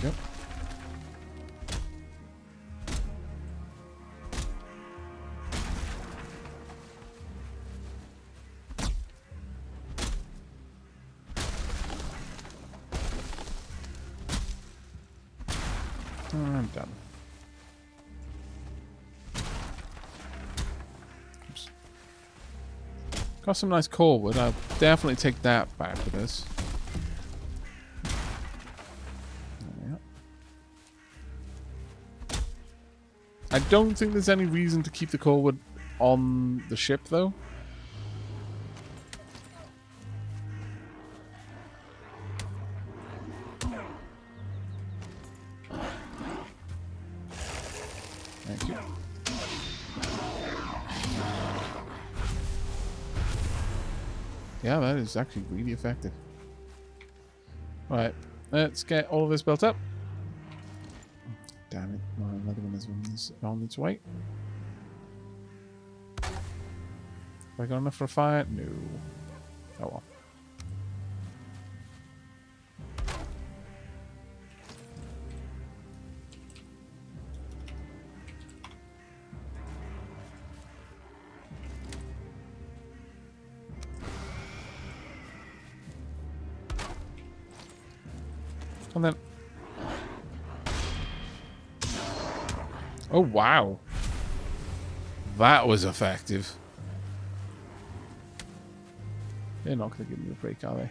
go. I'm done. Oops. Got some nice core wood. I'll definitely take that back with us. Yeah. I don't think there's any reason to keep the core wood on the ship, though. Thank you. Yeah, that is actually really effective. Right, let's get all of this built up. Damn it, another one is on its way. Have I got enough for a fire? No. Oh well. And then... Oh, wow. That was effective. They're not going to give me a break, are they?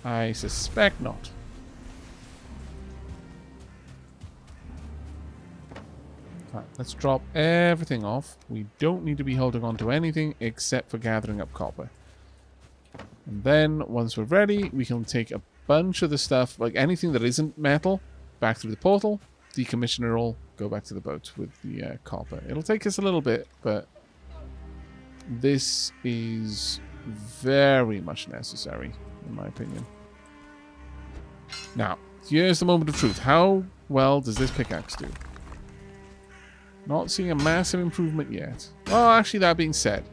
I suspect not. Right, let's drop everything off. We don't need to be holding on to anything except for gathering up copper. And then, once we're ready, we can take a bunch of the stuff, like anything that isn't metal, back through the portal, decommission it all, go back to the boat with the copper. It'll take us a little bit, but this is very much necessary, in my opinion. Now, here's the moment of truth. How well does this pickaxe do? Not seeing a massive improvement yet. Well, actually, that being said,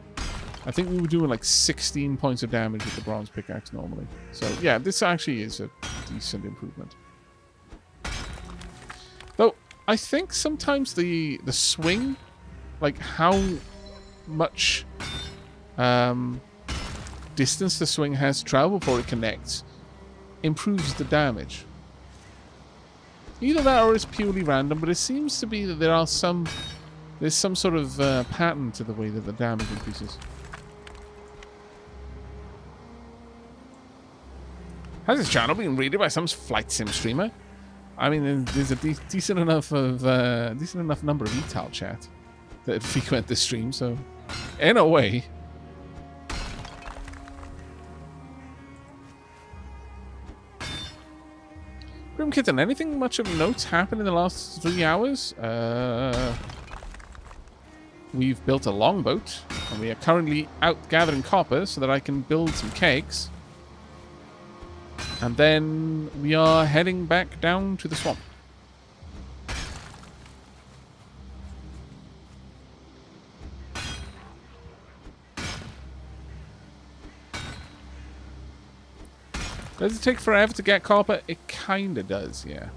I think we were doing like 16 points of damage with the bronze pickaxe normally. So yeah, this actually is a decent improvement. Though, I think sometimes the swing, like how much distance the swing has to travel before it connects, improves the damage. Either that or it's purely random, but it seems to be that there's some sort of pattern to the way that the damage increases. Has this channel been raided by some flight sim streamer? I mean, there's a decent enough number of etal chat that frequent this stream, so in a way. Grim Kitten, anything much of note happened in the last 3 hours? We've built a longboat, and we are currently out gathering copper so that I can build some kegs. And then we are heading back down to the swamp. Does it take forever to get copper? It kinda does, yeah.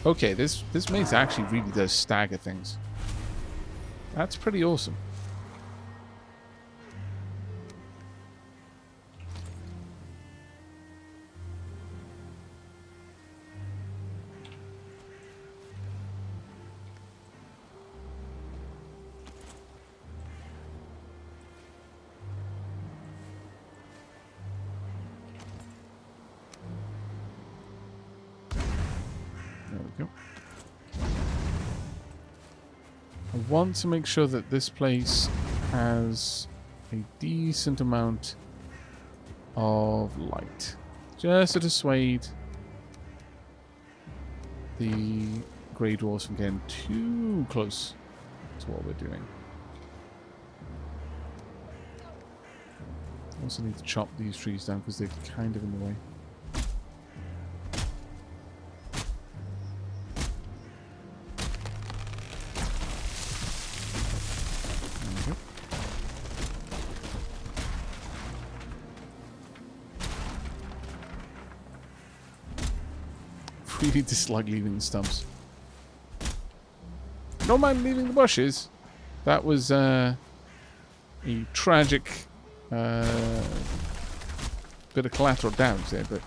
Okay, this maze actually really does stagger things. That's pretty awesome. I want to make sure that this place has a decent amount of light. Just to dissuade the Greydwarfs from getting too close to what we're doing. Also need to chop these trees down because they're kind of in the way. really dislike leaving the stumps. Don't mind leaving the bushes. That was a tragic bit of collateral damage there, but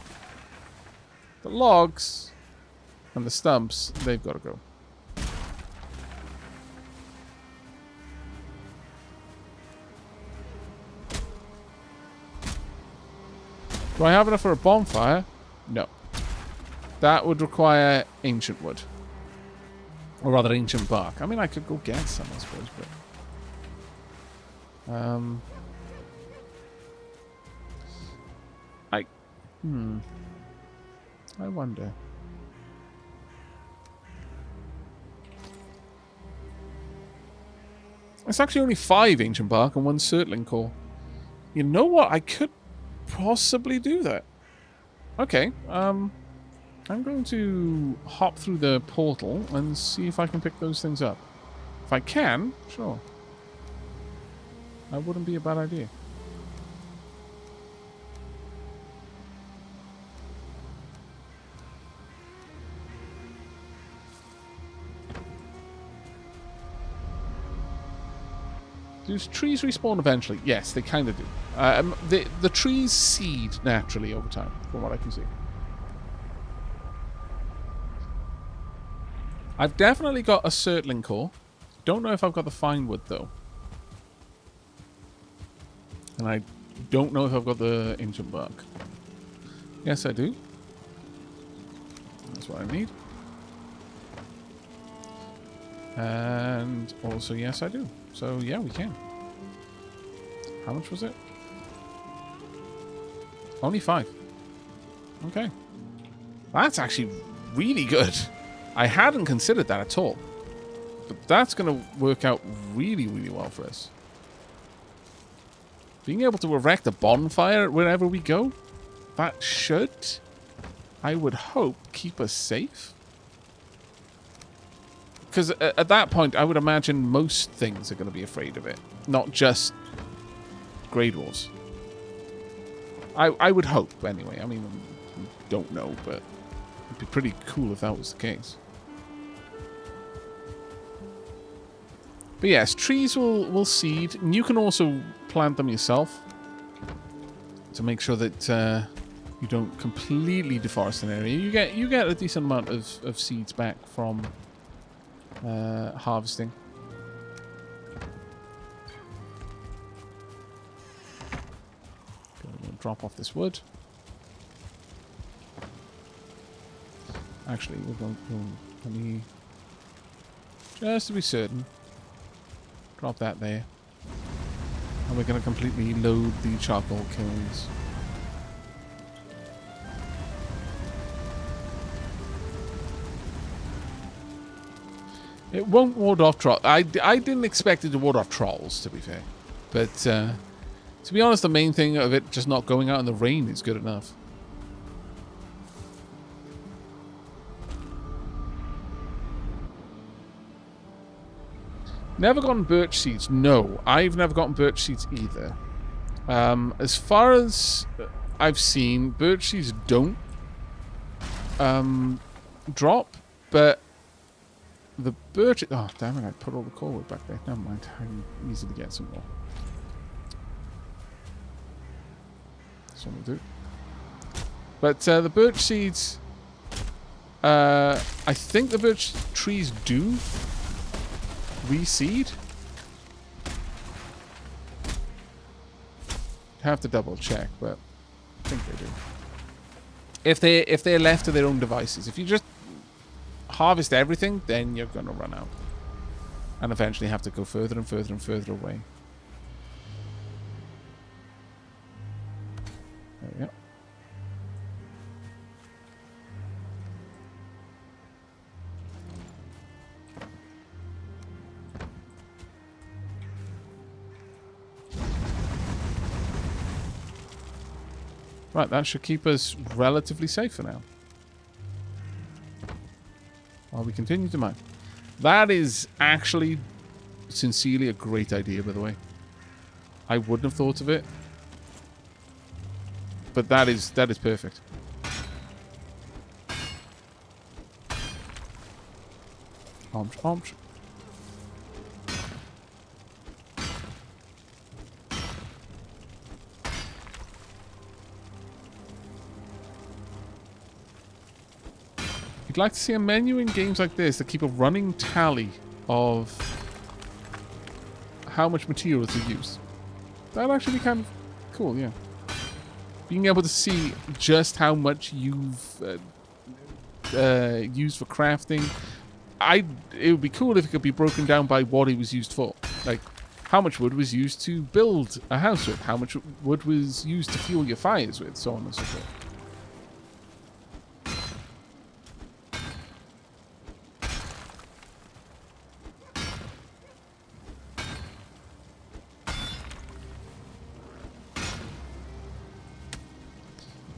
the logs and the stumps, they've got to go. Do I have enough for a bonfire? No. That would require ancient wood. Or rather, ancient bark. I mean, I could go get some, I suppose, but... I wonder. It's actually only 5 ancient bark and 1 surtling core. You know what? I could possibly do that. Okay. I'm going to hop through the portal and see if I can pick those things up. If I can, sure. That wouldn't be a bad idea. Do trees respawn eventually? Yes, they kind of do. The trees seed naturally over time, from what I can see. I've definitely got a surtling core. Don't know if I've got the fine wood, though. And I don't know if I've got the ancient bark. Yes, I do. That's what I need. And also, yes, I do. So, yeah, we can. How much was it? Only 5. Okay. That's actually really good. I hadn't considered that at all. But that's going to work out really, really well for us. Being able to erect a bonfire wherever we go, that should, I would hope, keep us safe. Because at that point, I would imagine most things are going to be afraid of it. Not just Greydwarfs. I would hope, anyway. I mean, don't know, but it'd be pretty cool if that was the case. But yes, trees will seed. And you can also plant them yourself. To make sure that you don't completely deforest an area. You get a decent amount of seeds back from... harvesting. Gonna drop off this wood. Actually, we're going to... Let me... Just to be certain. Drop that there. And we're going to completely load the charcoal kilns. It won't ward off trolls. I didn't expect it to ward off trolls, to be fair. But, to be honest, the main thing of it just not going out in the rain is good enough. Never gotten birch seeds? No, I've never gotten birch seeds either. As far as I've seen, birch seeds don't drop, but the birch... Oh, damn it, I put all the core wood back there. Never mind, I can easily get some more. That's what we'll do. But the birch seeds... I think the birch trees do reseed. Have to double check, but I think they do. If they're left to their own devices. If you just harvest everything, then you're going to run out. And eventually have to go further and further and further away. There we go. Right, that should keep us relatively safe for now. While we continue to mine. That is actually, sincerely, a great idea, by the way. I wouldn't have thought of it. But that is perfect. Omch, omch. You'd like to see a menu in games like this that keep a running tally of how much materials are used. That'd actually be kind of cool, yeah. Being able to see just how much you've used for crafting. It would be cool if it could be broken down by what it was used for. Like, how much wood was used to build a house with? How much wood was used to fuel your fires with? So on and so forth.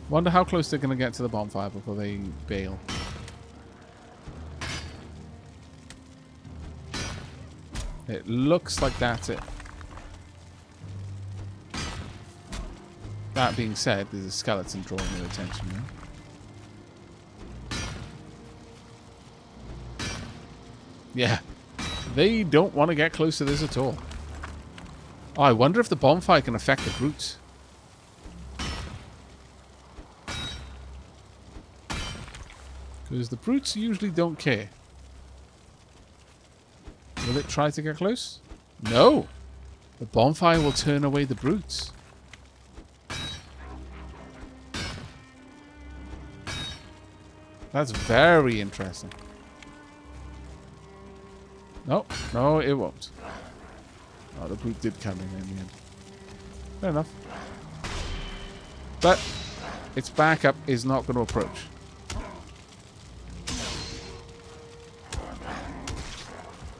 Wonder how close they're going to get to the bonfire before they bail. It looks like that's it. That being said, there's a skeleton drawing their attention now. Yeah. They don't want to get close to this at all. Oh, I wonder if the bonfire can affect the brutes. Because the brutes usually don't care. Will it try to get close? No! The bonfire will turn away the brutes. That's very interesting. No, no, it won't. Oh, the brute did come in the end. Fair enough. But its backup is not going to approach.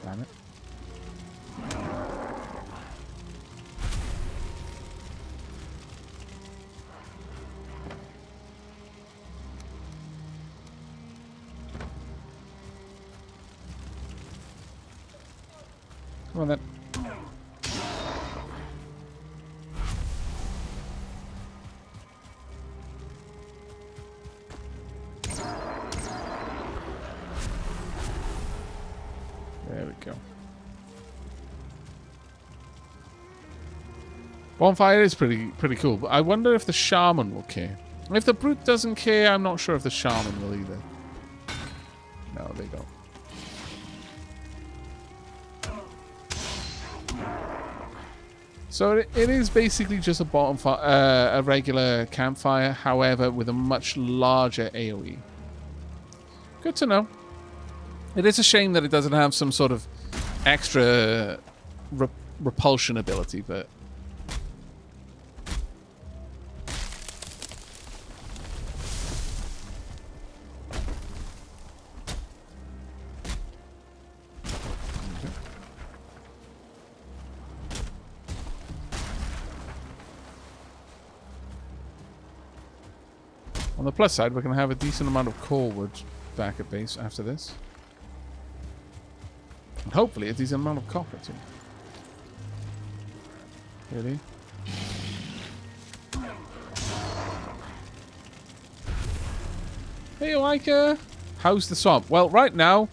Damn it. Come on then. There we go. Bonfire is pretty cool, but I wonder if the shaman will care. If the brute doesn't care, I'm not sure if the shaman will either. No, they don't. So it is basically just a bonfire, a regular campfire, however, with a much larger AoE. Good to know. It is a shame that it doesn't have some sort of extra repulsion ability, but... On the plus side, we're going to have a decent amount of core wood back at base after this. And hopefully a decent amount of copper too. Really? Hey, Micah! How's the swamp? Well, right now,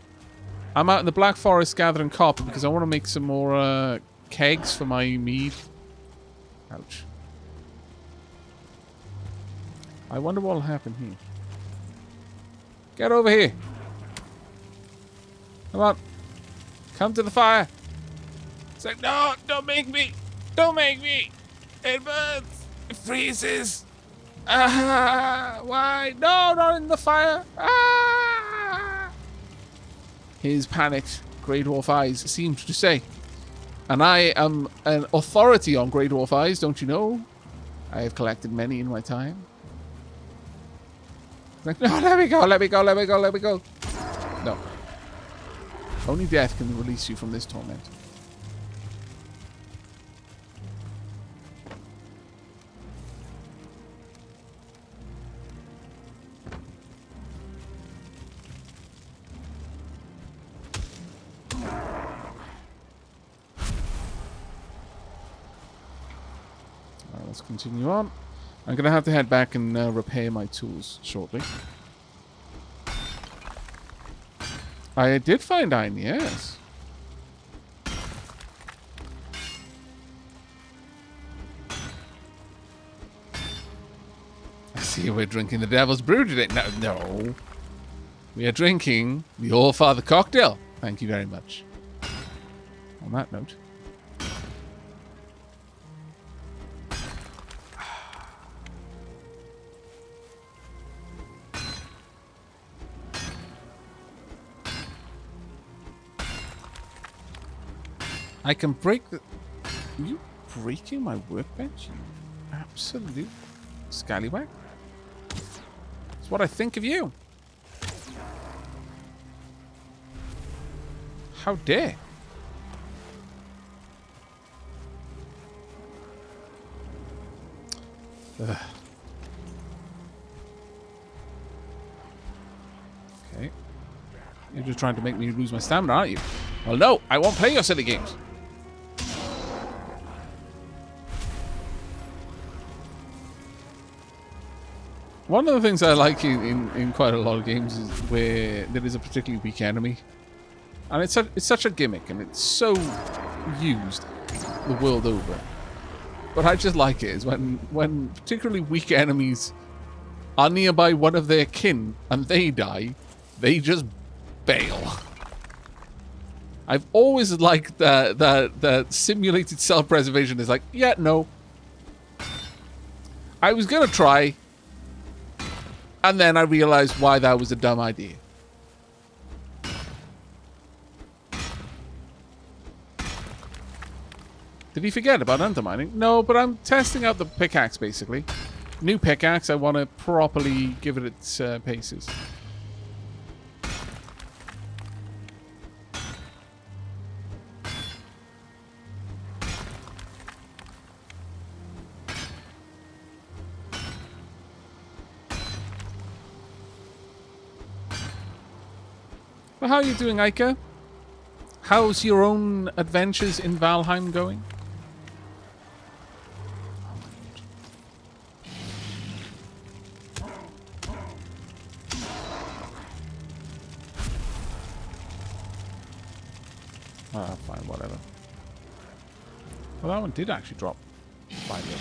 I'm out in the Black Forest gathering copper because I want to make some more kegs for my mead. Ouch. I wonder what will happen here. Get over here. Come on. Come to the fire. It's like, no, don't make me. Don't make me. It burns. It freezes. Ah, why? No, not in the fire. Ah. His panicked Greydwarf eyes seemed to say. And I am an authority on Greydwarf eyes, don't you know? I have collected many in my time. Like, no, let me go, let me go, let me go, let me go. No. Only death can release you from this torment. Alright, let's continue on. I'm going to have to head back and repair my tools shortly. I did find iron, yes. I see we're drinking the Devil's Brew today. No. We are drinking the Allfather cocktail. Thank you very much. On that note. I can break the... Are you breaking my workbench? You absolute scallywag. That's what I think of you. How dare. Ugh. Okay. You're just trying to make me lose my stamina, aren't you? Well, no, I won't play your silly games. One of the things I like in quite a lot of games is where there is a particularly weak enemy. And it's such a gimmick, and it's so used the world over. But I just like it, is when particularly weak enemies are nearby one of their kin, and they die, they just bail. I've always liked that simulated self-preservation is like, yeah, no. I was going to try... And then I realized why that was a dumb idea. Did he forget about undermining? No, but I'm testing out the pickaxe, basically. New pickaxe, I want to properly give it its paces. Well, how are you doing, Ica? How's your own adventures in Valheim going? Ah, fine, whatever. Well, that one did actually drop 5 years.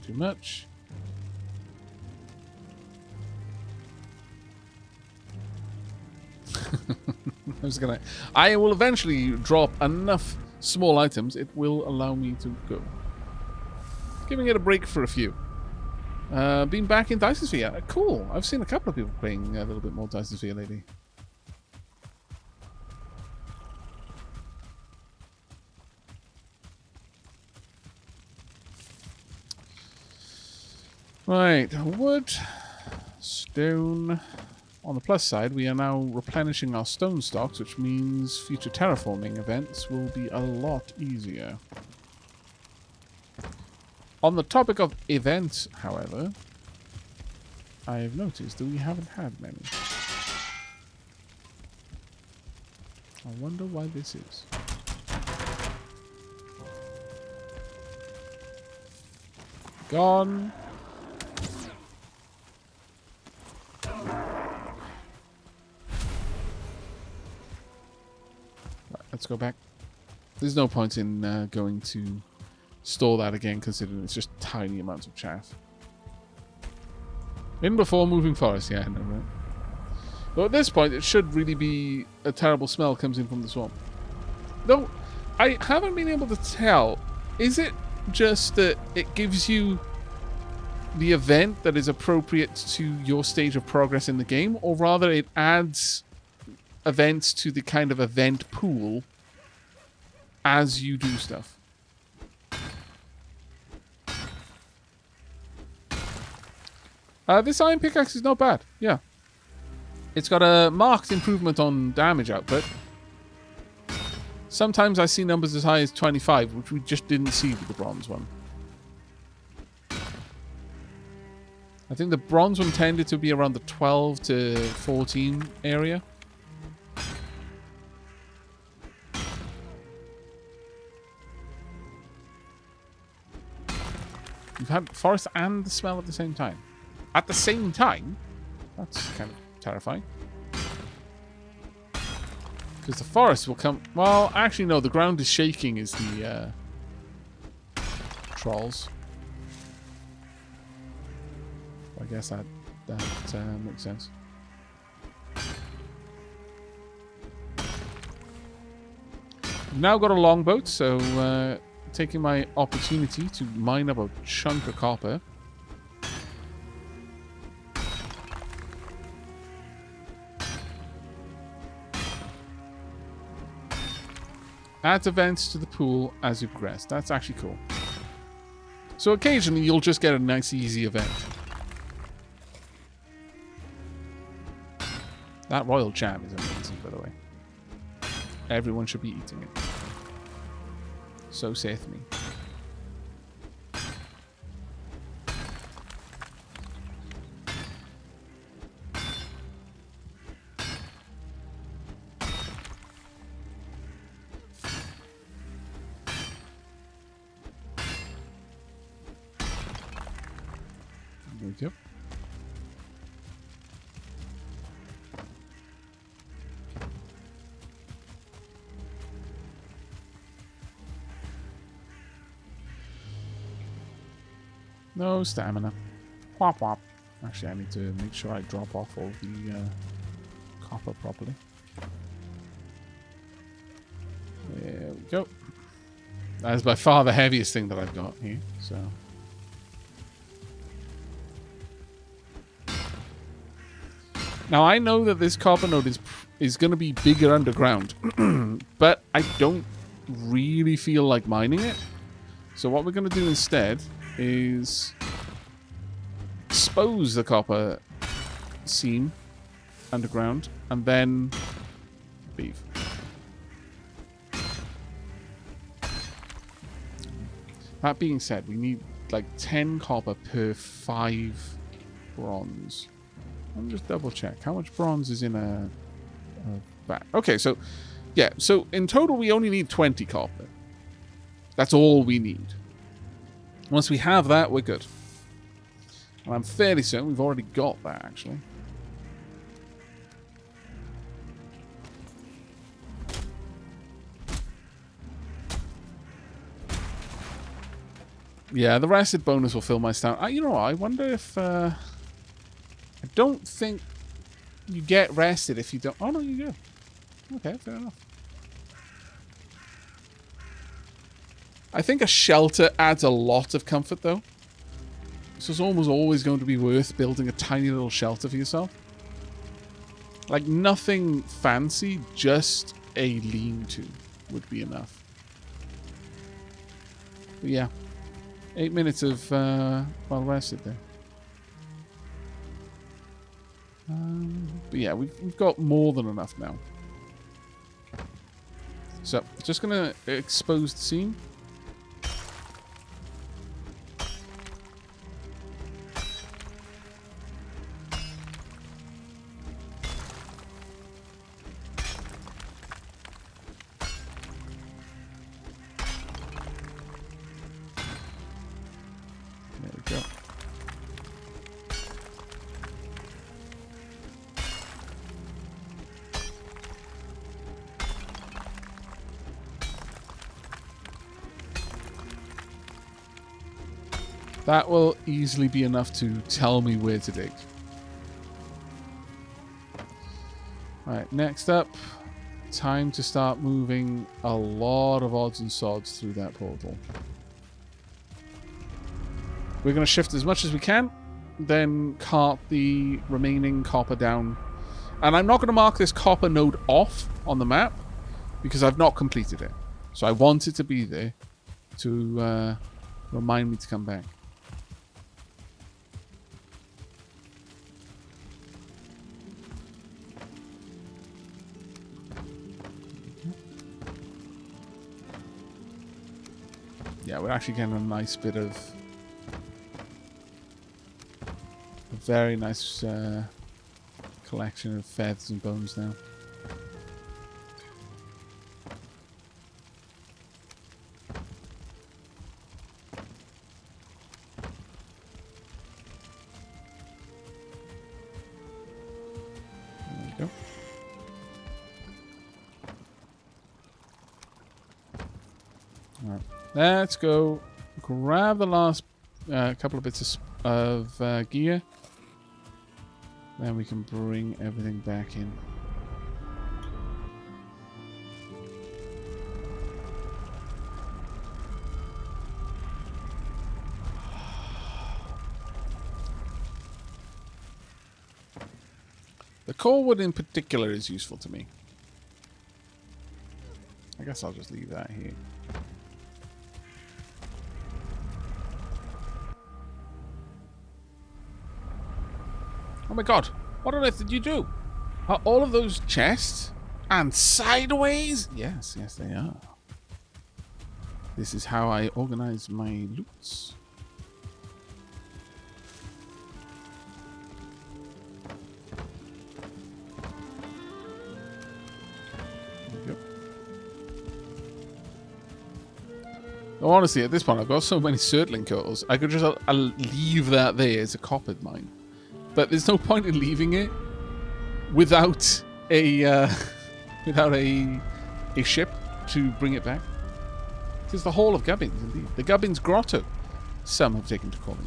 Too much. I will eventually drop enough small items. It will allow me to go. Giving it a break for a few. Been back in Dice Sphere. Cool. I've seen a couple of people playing a little bit more Dice Sphere lately. Right, wood, stone. On the plus side, we are now replenishing our stone stocks, which means future terraforming events will be a lot easier. On the topic of events, however, I have noticed that we haven't had many. I wonder why this is. Gone. Let's go back. There's no point in going to store that again, considering it's just tiny amounts of chaff. In before moving forest, yeah, I know, right? But at this point, it should really be a terrible smell comes in from the swamp. Though, I haven't been able to tell. Is it just that it gives you the event that is appropriate to your stage of progress in the game, or rather it adds events to the kind of event pool as you do stuff? This iron pickaxe is not bad. Yeah. It's got a marked improvement on damage output. Sometimes I see numbers as high as 25, which we just didn't see with the bronze one. I think the bronze one tended to be around the 12 to 14 area. You've had forest and the smell at the same time. At the same time? That's kind of terrifying. Because the forest will come... Well, actually, no. The ground is shaking is the trolls. I guess that makes sense. We've now got a longboat, so taking my opportunity to mine up a chunk of copper. Adds events to the pool as you progress. That's actually cool. So occasionally you'll just get a nice easy event. That royal jam is amazing, by the way. Everyone should be eating it. So saith me. There we go. No stamina. Whop whop. Actually, I need to make sure I drop off all the copper properly. There we go. That is by far the heaviest thing that I've got here, so... Now, I know that this copper node is going to be bigger underground, but I don't really feel like mining it. So what we're going to do instead is expose the copper seam underground and then leave. That being said, we need like 10 copper per 5 bronze. Let me just double check. How much bronze is in a vat? Okay, so yeah, so in total we only need 20 copper. That's all we need. Once we have that, we're good. And I'm fairly certain we've already got that, actually. Yeah, the rested bonus will fill my stamina. You know what? I wonder if... I don't think you get rested if you don't... Oh, no, you do. Okay, fair enough. I think a shelter adds a lot of comfort, though. So it's almost always going to be worth building a tiny little shelter for yourself. Like, nothing fancy, just a lean-to would be enough. But yeah. 8 minutes of well rested there. But yeah, we've got more than enough now. So, just going to expose the seam. There we go. That will easily be enough to tell me where to dig. Alright, next up, time to start moving a lot of odds and sods through that portal. We're going to shift as much as we can, then cart the remaining copper down. And I'm not going to mark this copper node off on the map, because I've not completed it. So I want it to be there to remind me to come back. Yeah, we're actually getting a nice bit of A very nice collection of feathers and bones now. There we go. Alright, let's go grab the last couple of bits of gear. Then we can bring everything back in. The core wood in particular is useful to me. I guess I'll just leave that here. Oh my god, what on earth did you do? Are all of those chests? And sideways? Yes, yes they are. This is how I organize my loots. There we go. Oh, honestly, at this point I've got so many circling coals, I could just leave that there as a copper mine. But there's no point in leaving it without a ship to bring it back. It's the Hall of Gubbins, indeed. The Gubbins Grotto. Some have taken to calling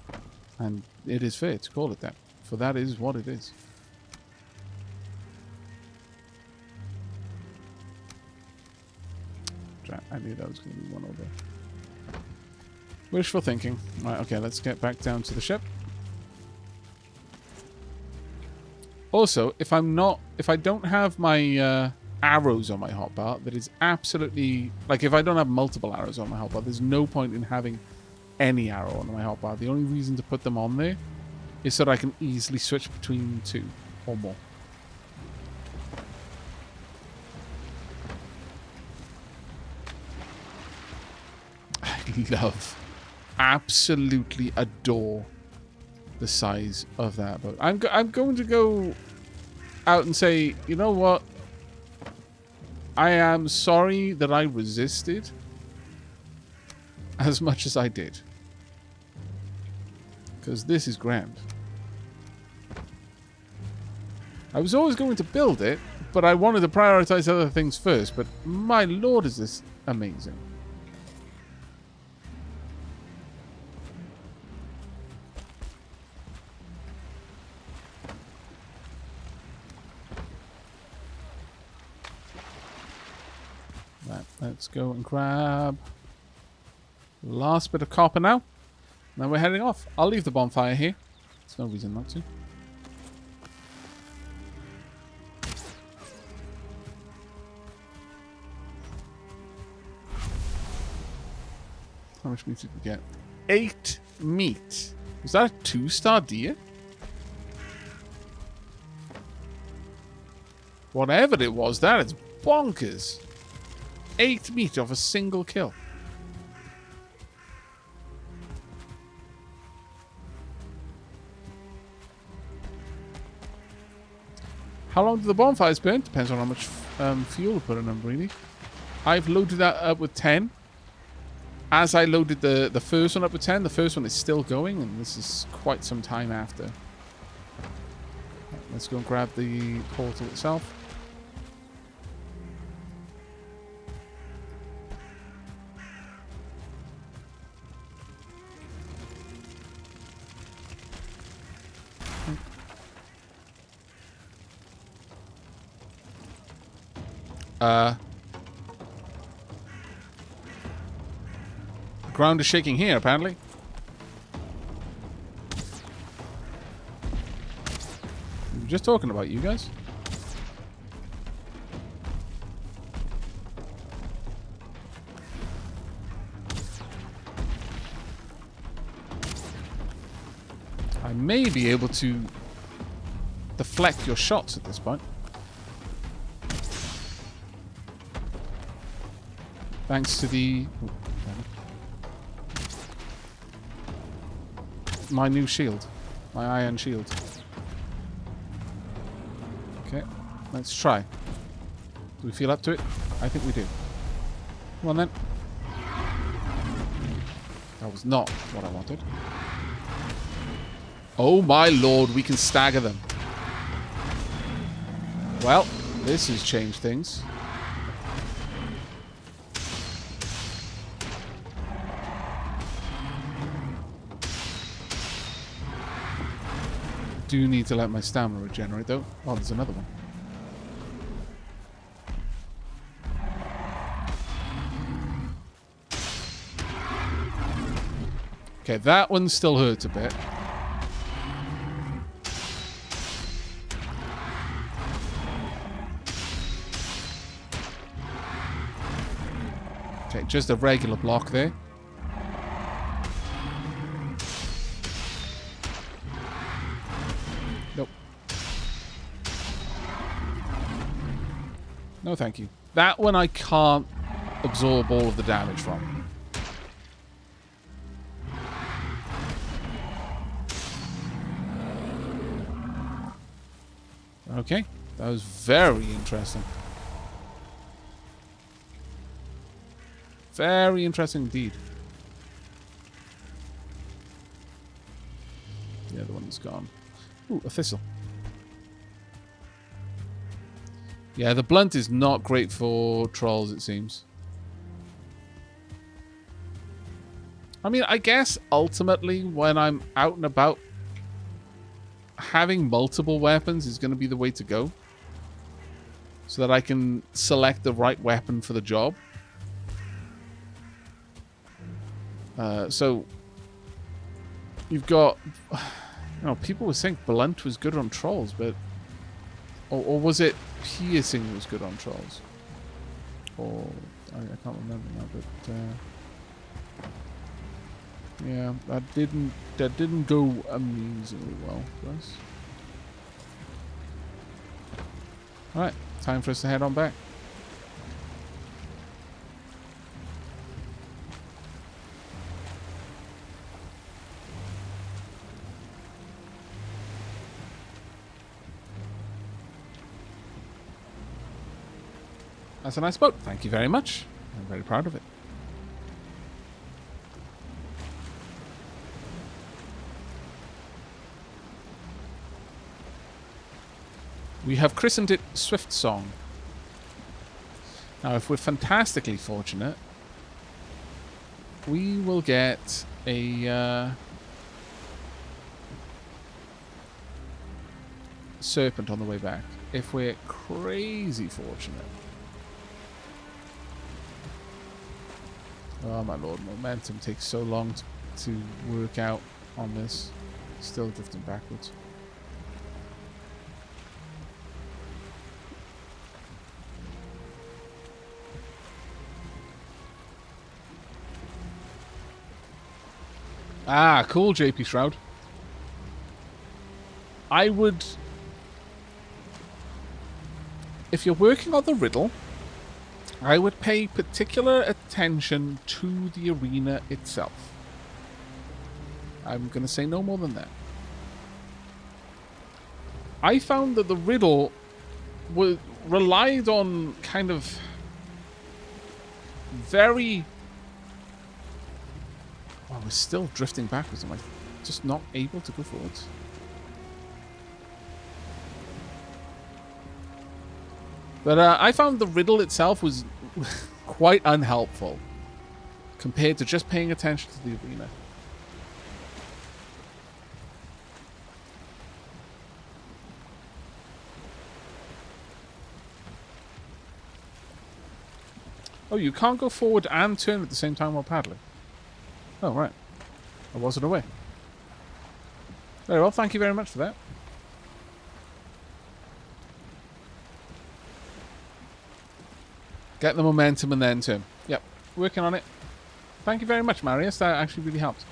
it. And it is fair to call it that, for that is what it is. I knew that was going to be one over. Wishful thinking. Right, okay, let's get back down to the ship. Also, if I don't have my arrows on my hotbar, that is absolutely, like if I don't have multiple arrows on my hotbar, there's no point in having any arrow on my hotbar. The only reason to put them on there is so that I can easily switch between two or more. I absolutely adore the size of that boat. I'm going to go out and say, you know what? I am sorry that I resisted as much as I did. Because this is grand. I was always going to build it, but I wanted to prioritize other things first. But my lord, is this amazing. Let's go and grab the last bit of copper now. Now we're heading off. I'll leave the bonfire here. There's no reason not to. How much meat did we get? 8 meat. Was that a 2-star deer? Whatever it was, that is bonkers. 8 meat off a single kill. How long do the bonfires burn? Depends on how much fuel to put in them, really. I've loaded that up with 10. As I loaded the first one up with 10, the first one is still going, and this is quite some time after. Let's go and grab the portal itself. The ground is shaking here, apparently. We were just talking about you guys. I may be able to deflect your shots at this point. Thanks to the... my new shield. My iron shield. Okay, let's try. Do we feel up to it? I think we do. Come on then. That was not what I wanted. Oh my lord, we can stagger them. Well, this has changed things. Do need to let my stamina regenerate though. Oh, there's another one. Okay, that one still hurts a bit. Okay, just a regular block there. Nope. No, thank you. That one I can't absorb all of the damage from. Okay, that was very interesting. Very interesting indeed. The other one's gone. Ooh, a thistle. Yeah, the blunt is not great for trolls, it seems. I mean, I guess ultimately when I'm out and about, having multiple weapons is going to be the way to go. So that I can select the right weapon for the job. So you've got, you know, people were saying blunt was good on trolls, but or was it piercing was good on trolls? Or I can't remember now, but yeah, that didn't go amazingly well for us. All right, time for us to head on back. That's a nice boat. Thank you very much. I'm very proud of it. We have christened it Swift Song. Now, if we're fantastically fortunate, we will get a Serpent on the way back. If we're crazy fortunate. Oh my lord, momentum takes so long to work out on this. Still drifting backwards. Ah, cool, JP Shroud. I would... If you're working on the riddle, I would pay particular attention to the arena itself. I'm going to say no more than that. I found that the riddle relied on kind of very... Oh, we're still drifting backwards. Am I just not able to go forwards? But I found the riddle itself was quite unhelpful compared to just paying attention to the arena. Oh, you can't go forward and turn at the same time while paddling. Oh, right. I wasn't aware. Very well, thank you very much for that. Get the momentum and then turn. Yep, working on it. Thank you very much, Marius. That actually really helped.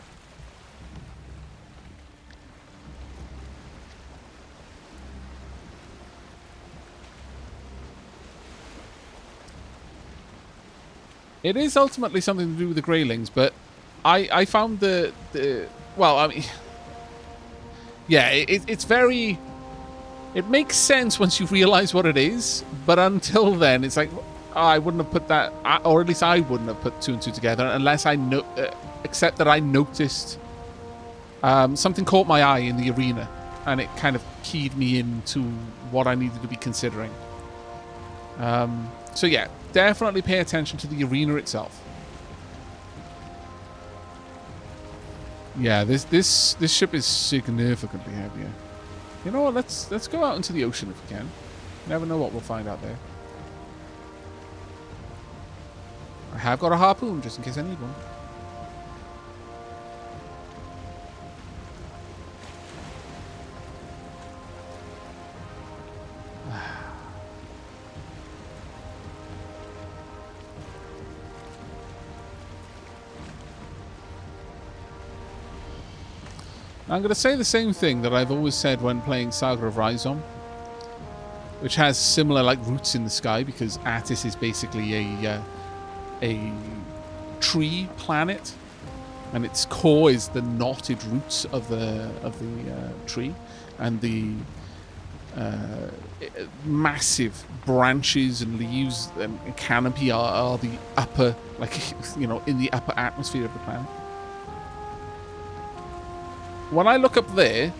It is ultimately something to do with the Greylings, but I found the well, I mean, Yeah, it's very... It makes sense once you realize what it is, but until then, it's like, oh, I wouldn't have put that, or at least I wouldn't have put two and two together unless I know, except that I noticed something caught my eye in the arena, and it kind of keyed me into what I needed to be considering. So yeah, definitely pay attention to the arena itself. Yeah, this ship is significantly heavier. You know what? Let's go out into the ocean if we can. Never know what we'll find out there. I have got a harpoon just in case I need one. I'm going to say the same thing that I've always said when playing Saga of Rhizom, which has similar like roots in the sky because Attis is basically a tree planet, and its core is the knotted roots of the tree, and the massive branches and leaves and canopy are the upper, like, you know, in the upper atmosphere of the planet. When I look up there,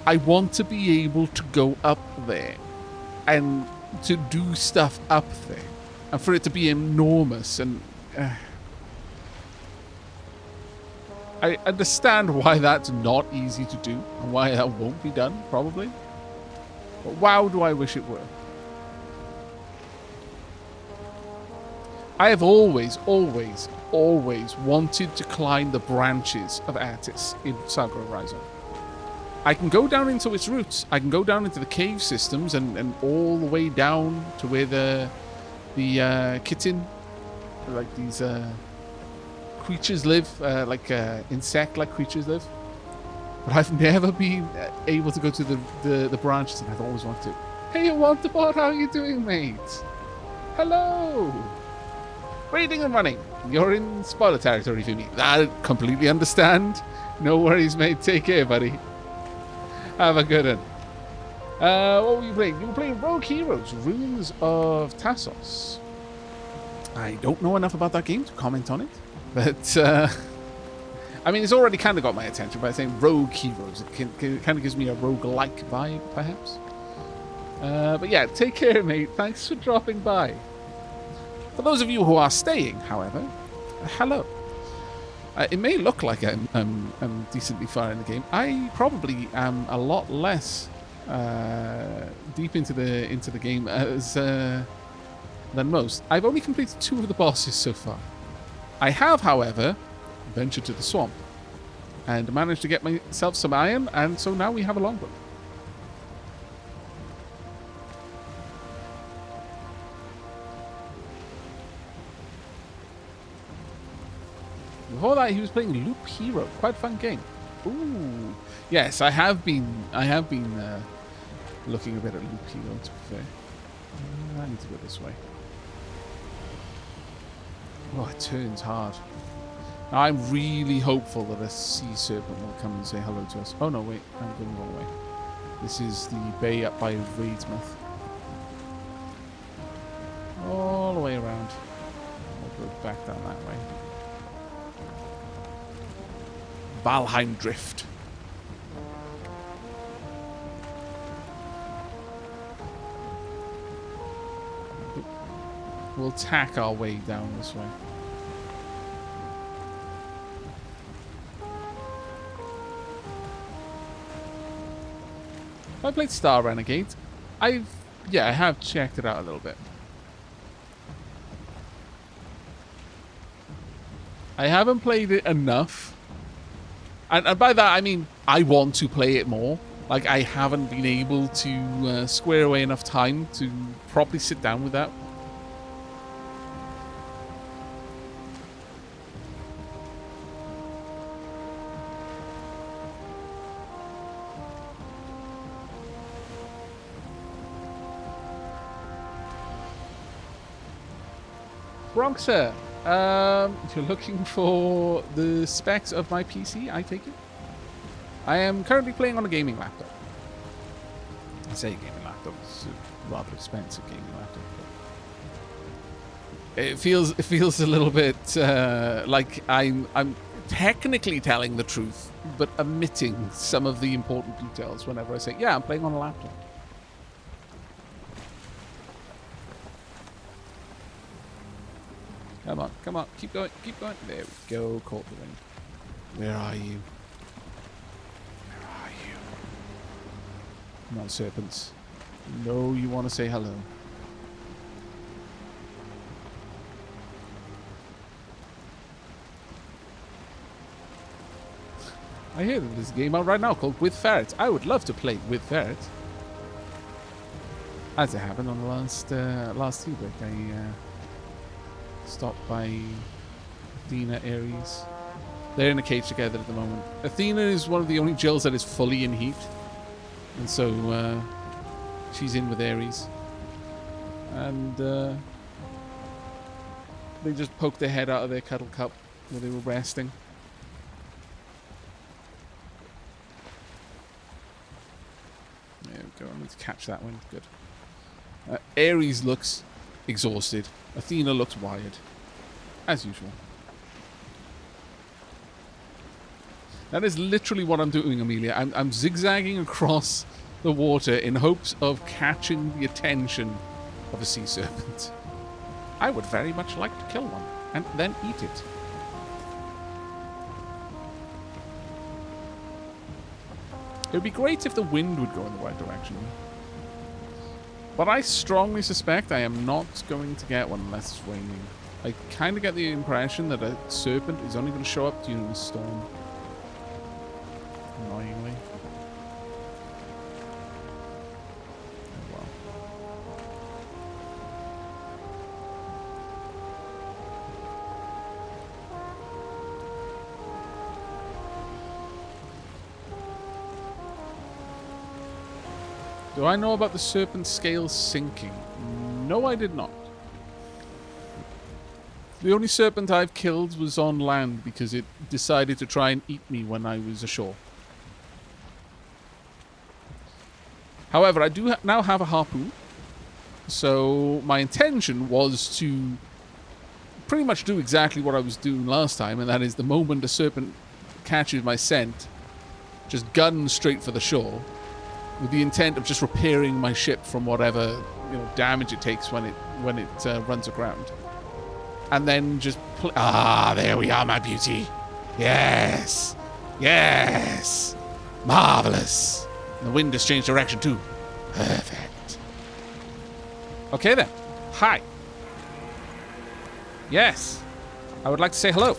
I want to be able to go up there and to do stuff up there, and for it to be enormous. And I understand why that's not easy to do and why that won't be done, probably. But wow, do I wish it were. I have always wanted to climb the branches of Attis in Saga of Rhizom. I can go down into its roots. I can go down into the cave systems and all the way down to where the kitten, like these creatures live, like insect-like creatures live. But I've never been able to go to the branches, and I've always wanted to. Hey, Wantapod, how are you doing, mate? Hello! Raiding and running. You're in spoiler territory for me. I completely understand. No worries, mate. Take care, buddy. Have a good one. What were you playing? You were playing Rogue Heroes, Ruins of Tassos. I don't know enough about that game to comment on it, but I mean, it's already kind of got my attention by saying Rogue Heroes. It kind of gives me a rogue-like vibe, perhaps. But yeah, take care, mate. Thanks for dropping by. For those of you who are staying, however, hello. It may look like I'm decently far in the game. I probably am a lot less deep into the game as than most. I've only completed 2 of the bosses so far. I have, however, ventured to the swamp and managed to get myself some iron, and so now we have a longboat. Before that, he was playing Loop Hero. Quite a fun game. Ooh, yes, I have been looking a bit at Loop Hero, to be fair. I need to go this way. Oh, it turns hard. Now, I'm really hopeful that a sea serpent will come and say hello to us. Oh no, wait, I'm going the wrong way. This is the bay up by Raidsmouth. All the way around. I'll go back down that way. Valheim Drift. We'll tack our way down this way. I played Star Renegade. I have checked it out a little bit. I haven't played it enough. And by that, I mean, I want to play it more. Like, I haven't been able to square away enough time to properly sit down with that. Bronxer, you're looking for the specs of my PC, I take it? I am currently playing on a gaming laptop. I say gaming laptop. It's a rather expensive gaming laptop. But it feels a little bit like I'm technically telling the truth, but omitting some of the important details whenever I say, yeah, I'm playing on a laptop. Come on, keep going. There we go, caught the wind. Where are you? Where are you? Come on, serpents. You know you want to say hello. I hear that there's a game out right now called With Ferrets. I would love to play With Ferrets. As it happened on the last tea break, I stopped by Athena, Ares. They're in a cage together at the moment. Athena is one of the only Jills that is fully in heat. And so she's in with Ares. And they just poked their head out of their cuddle cup where they were resting. There we go. I need to catch that one. Good. Ares looks exhausted. Athena looks wired. As usual. That is literally what I'm doing, Amelia. I'm zigzagging across the water in hopes of catching the attention of a sea serpent. I would very much like to kill one and then eat it. It would be great if the wind would go in the right direction. But I strongly suspect I am not going to get one unless it's raining. I kind of get the impression that a serpent is only going to show up during a storm. Annoyingly. Oh well. Do I know about the serpent scales sinking? No, I did not. The only serpent I've killed was on land because it decided to try and eat me when I was ashore. However, I do now have a harpoon. So my intention was to pretty much do exactly what I was doing last time, and that is the moment a serpent catches my scent, just gun straight for the shore, with the intent of just repairing my ship from whatever damage it takes when it runs aground. And then just there we are, my beauty. Yes. Yes. Marvelous. And the wind has changed direction too. Perfect. Okay then. Hi. Yes. I would like to say hello.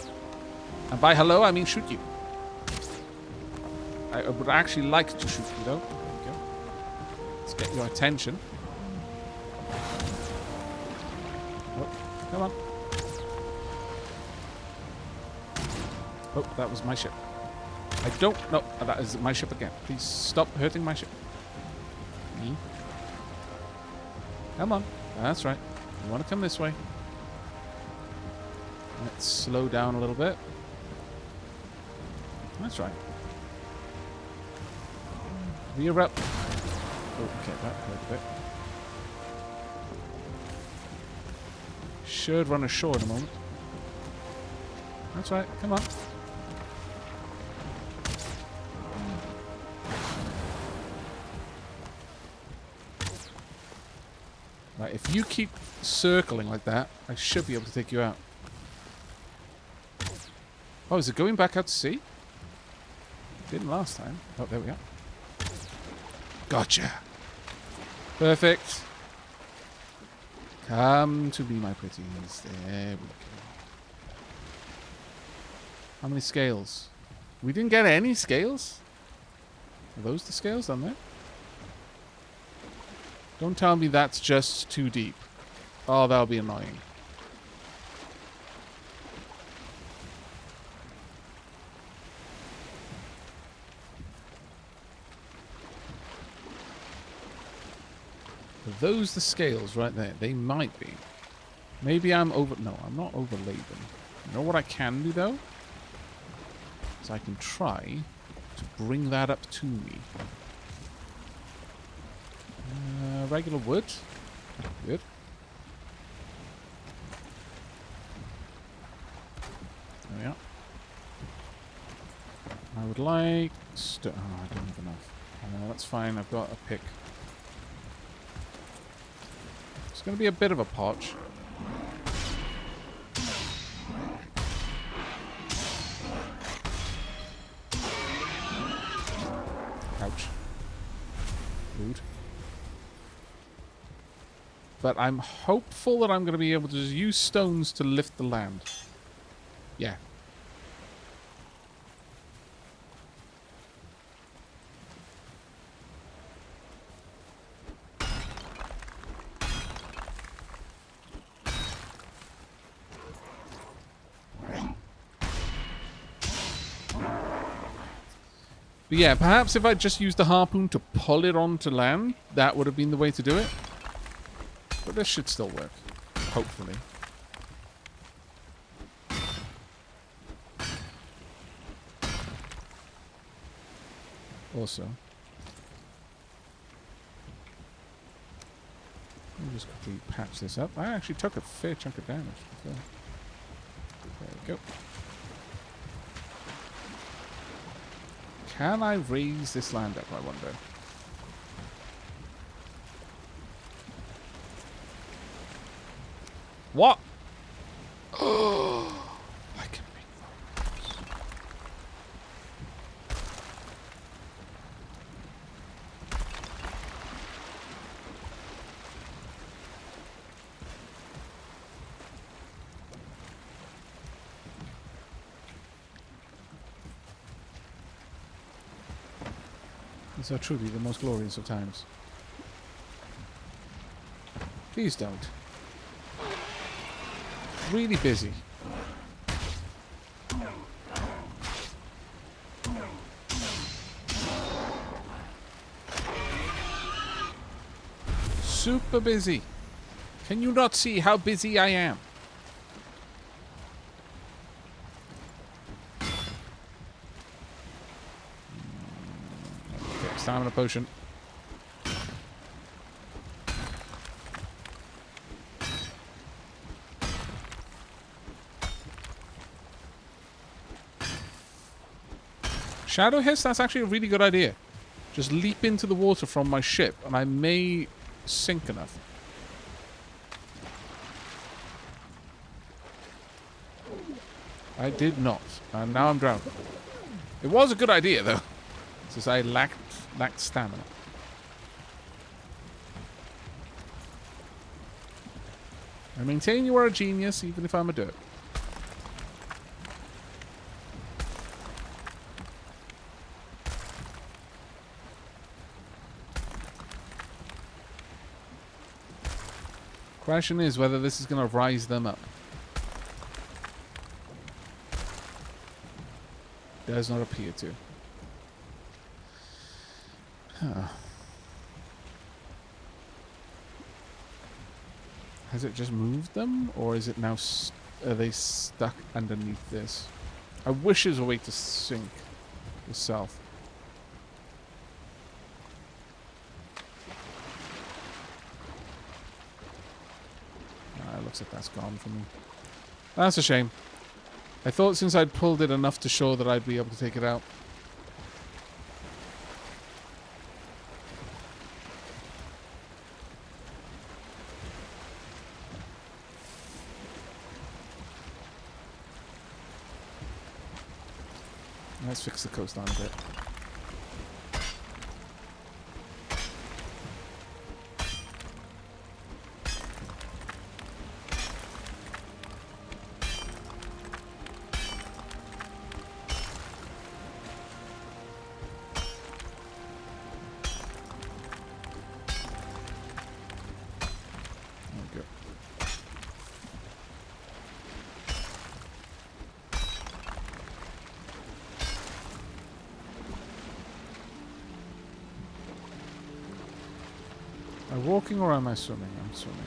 And by hello, I mean shoot you. I would actually like to shoot you though. There we go. Let's get your attention. Oh, come on. Oh, that was my ship. I don't know. That is my ship again. Please stop hurting my ship. Me. Come on. That's right. You want to come this way. Let's slow down a little bit. That's right. Veer up. Oh, okay, that hurt a bit. Should run ashore in a moment. That's right. Come on. Right, if you keep circling like that, I should be able to take you out. Oh, is it going back out to sea? It didn't last time. Oh, there we go. Gotcha. Perfect. Come to me, my pretties. There we go. How many scales? We didn't get any scales? Are those the scales down there? Don't tell me that's just too deep. Oh, that'll be annoying. Are those the scales right there? They might be. Maybe I'm over... No, I'm not overladen. You know what I can do, though? Is I can try to bring that up to me. Regular wood. Good. There we are. I would like... oh, I don't have enough. That's fine. I've got a pick. It's going to be a bit of a potch. Ouch. Rude. But I'm hopeful that I'm going to be able to just use stones to lift the land. Yeah. But yeah, perhaps if I just used the harpoon to pull it onto land, that would have been the way to do it. But this should still work. Hopefully. Also. Let me just quickly patch this up. I actually took a fair chunk of damage. So. There we go. Can I raise this land up, I wonder? What? Oh, I can make those. These are truly the most glorious of times. Please don't. Really busy. Super busy. Can you not see how busy I am? Okay, stamina potion. Shadow Hiss, that's actually a really good idea. Just leap into the water from my ship, and I may sink enough. I did not, and now I'm drowned. It was a good idea, though, since I lacked stamina. I maintain you are a genius, even if I'm a dirt. Question is whether this is going to rise them up. Does not appear to. Huh. Has it just moved them? Or is it now... are they stuck underneath this? I wish there was a way to sink the south. Looks like that's gone for me. That's a shame. I thought since I'd pulled it enough to show that I'd be able to take it out. Let's fix the coastline a bit. Am I walking or am I swimming? I'm swimming.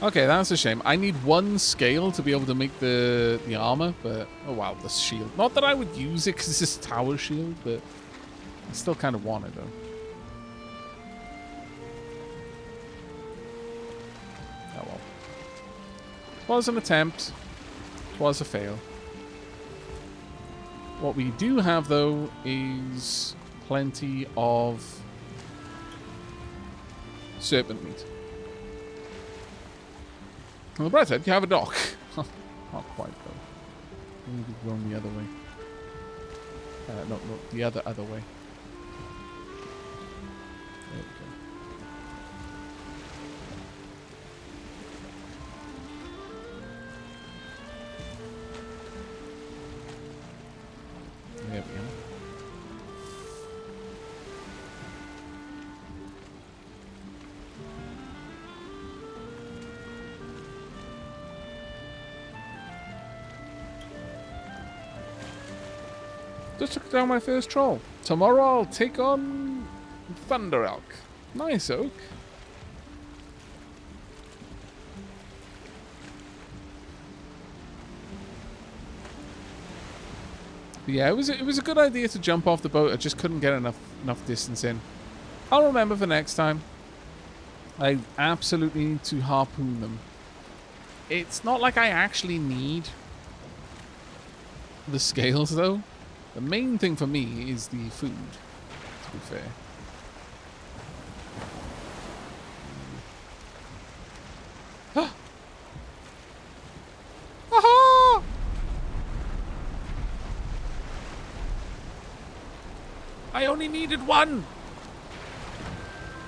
Okay, that's a shame. I need one scale to be able to make the armor, but... Oh, wow, the shield. Not that I would use it because it's this tower shield, but I still kind of want it, though. Oh, well. It was an attempt. It was a fail. What we do have, though, is plenty of serpent meat. On the bright side, you have a dock. Not quite, though. Maybe going the other way. No, the other way. There we go. There we go. Just took down my first troll. Tomorrow I'll take on Thunder Elk. Nice, Oak. But yeah, it was a good idea to jump off the boat. I just couldn't get enough distance in. I'll remember for next time. I absolutely need to harpoon them. It's not like I actually need the scales, though. The main thing for me is the food, to be fair. Aha! I only needed one!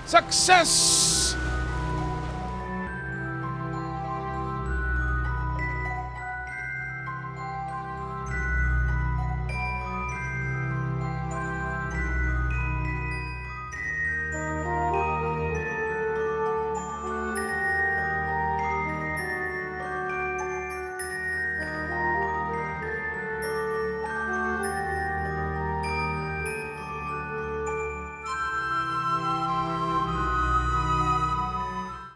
Success!